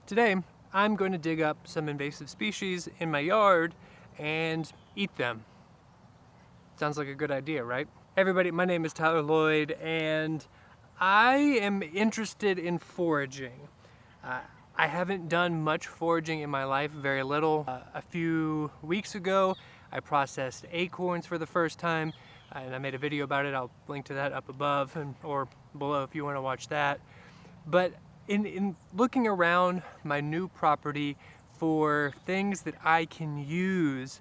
Today, I'm going to dig up some invasive species in my yard and eat them. Sounds like a good idea, right? Hey everybody, my name is Tyler Lloyd and I am interested in foraging. I haven't done much foraging in my life, very little. A few weeks ago, I processed acorns for the first time and I made a video about it. I'll link to that up above or below if you want to watch that. But in looking around my new property for things that I can use,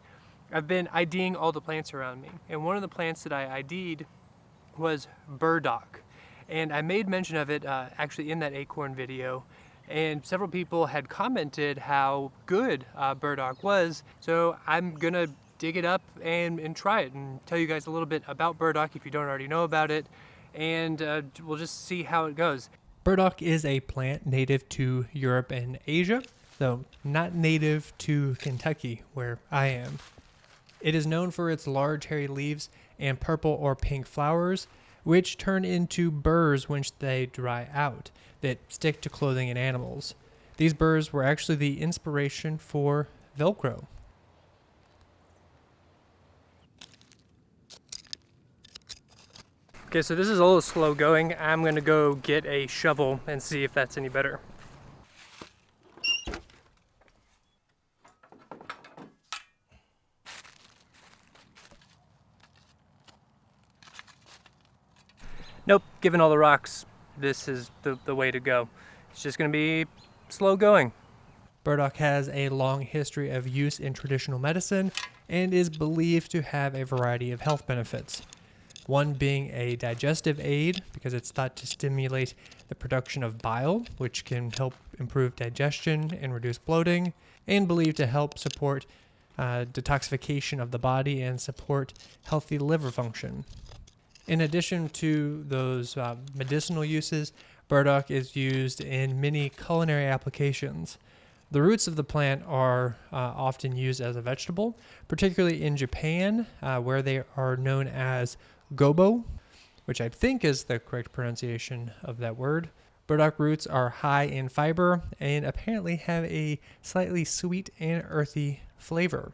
I've been IDing all the plants around me. And one of the plants that I ID'd was burdock. And I made mention of it actually in that acorn video. And several people had commented how good burdock was. So I'm gonna dig it up and try it and tell you guys a little bit about burdock if you don't already know about it. And we'll just see how it goes. Burdock is a plant native to Europe and Asia, though not native to Kentucky, where I am. It is known for its large hairy leaves and purple or pink flowers, which turn into burrs when they dry out, that stick to clothing and animals. These burrs were actually the inspiration for Velcro. Okay, so this is a little slow going. I'm gonna go get a shovel and see if that's any better. Nope, given all the rocks, this is the way to go. It's just gonna be slow going. Burdock has a long history of use in traditional medicine and is believed to have a variety of health benefits. One being a digestive aid, because it's thought to stimulate the production of bile, which can help improve digestion and reduce bloating, and believed to help support detoxification of the body and support healthy liver function. In addition to those medicinal uses, burdock is used in many culinary applications. The roots of the plant are often used as a vegetable, particularly in Japan, where they are known as gobo, which I think is the correct pronunciation of that word. Burdock roots are high in fiber and apparently have a slightly sweet and earthy flavor.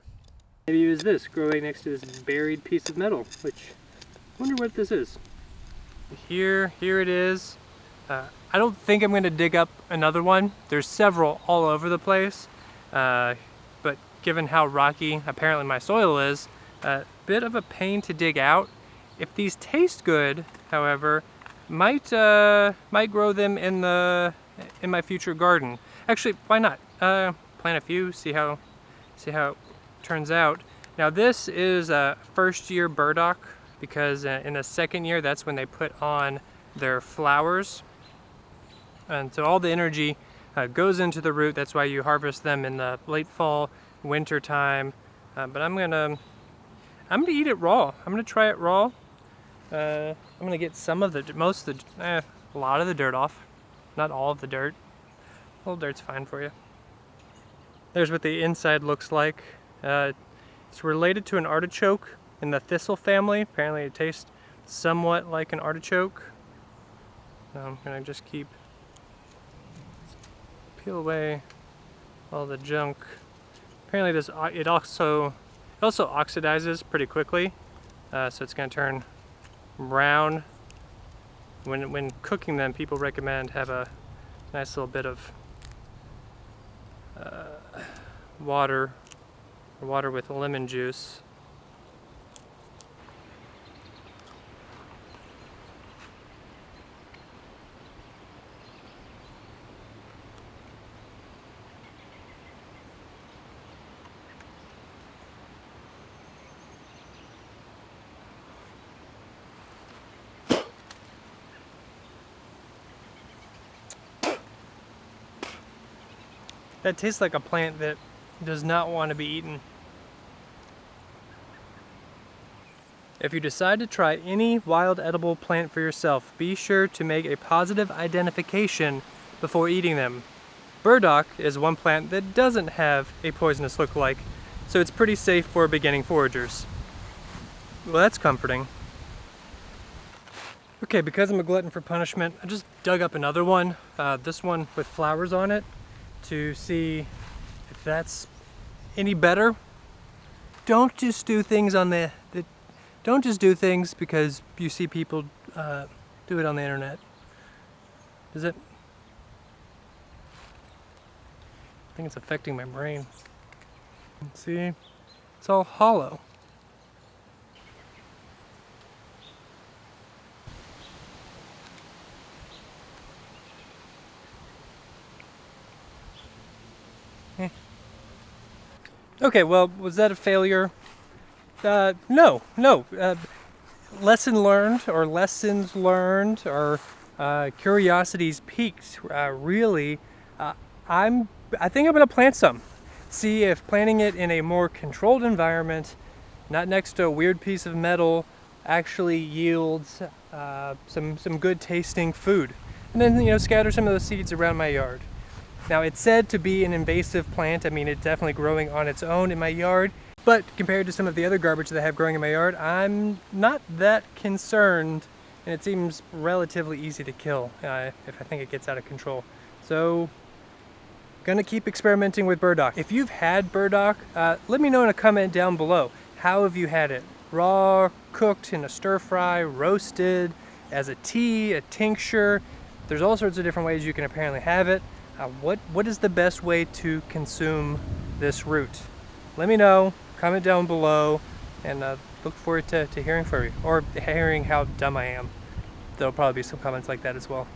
Maybe use this growing next to this buried piece of metal, which I wonder what this is. Here it is. I don't think I'm going to dig up another one. There's several all over the place, but given how rocky apparently my soil is, a bit of a pain to dig out. If these taste good, however, might grow them in my future garden. Actually, why not? Plant a few, see how it turns out. Now this is a first-year burdock because in the second year that's when they put on their flowers, and so all the energy goes into the root. That's why you harvest them in the late fall, winter time. But I'm gonna eat it raw. I'm gonna try it raw. I'm gonna get a lot of the dirt off, not all of the dirt. A little dirt's fine for you. There's what the inside looks like. It's related to an artichoke in the thistle family. Apparently it tastes somewhat like an artichoke. Now I'm gonna just peel away all the junk. Apparently it also oxidizes pretty quickly, so it's gonna turn brown. When cooking them, people recommend have a nice little bit of water with lemon juice. That tastes like a plant that does not want to be eaten. If you decide to try any wild edible plant for yourself, be sure to make a positive identification before eating them. Burdock is one plant that doesn't have a poisonous look-alike, so it's pretty safe for beginning foragers. Well, that's comforting. Okay, because I'm a glutton for punishment, I just dug up another one. This one with flowers on it. to see if that's any better. Don't just do things on don't just do things because you see people do it on the internet. Is it? I think it's affecting my brain. See, it's all hollow. Okay, well, was that a failure? No. Lesson learned, or lessons learned, or curiosities piqued. Really, I think I'm gonna plant some. See if planting it in a more controlled environment, not next to a weird piece of metal, actually yields some good tasting food. And then, scatter some of those seeds around my yard. Now, it's said to be an invasive plant. I mean, it's definitely growing on its own in my yard, but compared to some of the other garbage that I have growing in my yard, I'm not that concerned, and it seems relatively easy to kill if I think it gets out of control. So, gonna keep experimenting with burdock. If you've had burdock, let me know in a comment down below. How have you had it? Raw, cooked in a stir fry, roasted, as a tea, a tincture? There's all sorts of different ways you can apparently have it. What is the best way to consume this root? Let me know, comment down below, and look forward to hearing from you, or hearing how dumb I am. There'll probably be some comments like that as well.